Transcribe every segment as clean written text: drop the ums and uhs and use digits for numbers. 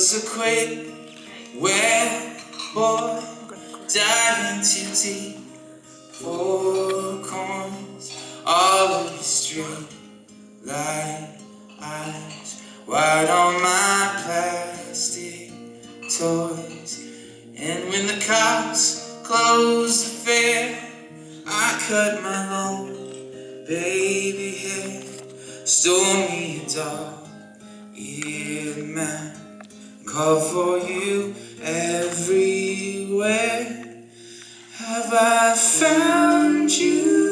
was a quick, wet boy, diving too deep. 4 corners, all of the street, light eyes, wide on my plastic toys. And when the cops closed the fair, I cut my long baby hair, stole me a dog-eared man, called for you everywhere. Have I found you,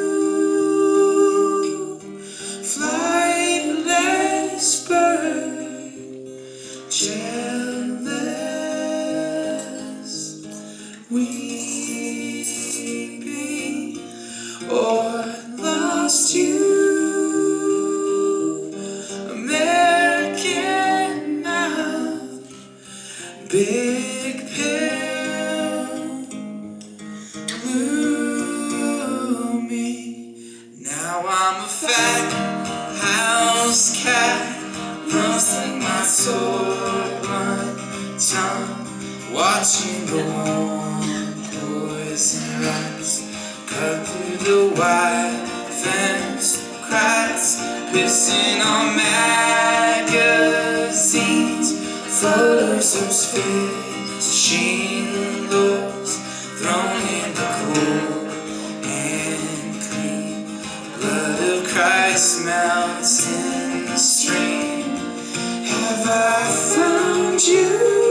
flightless bird, jealous, weeping, or lost you, American mouth, big pill, blooming. Now I'm a fat house cat, rustling my sword, my tongue, watching the warm poison rise, cut through the wide fence cracks, pissing on magazines, photos of fishing lures, thrown in the cold and clean. Blood of Christ melts in the stream. Have I found you?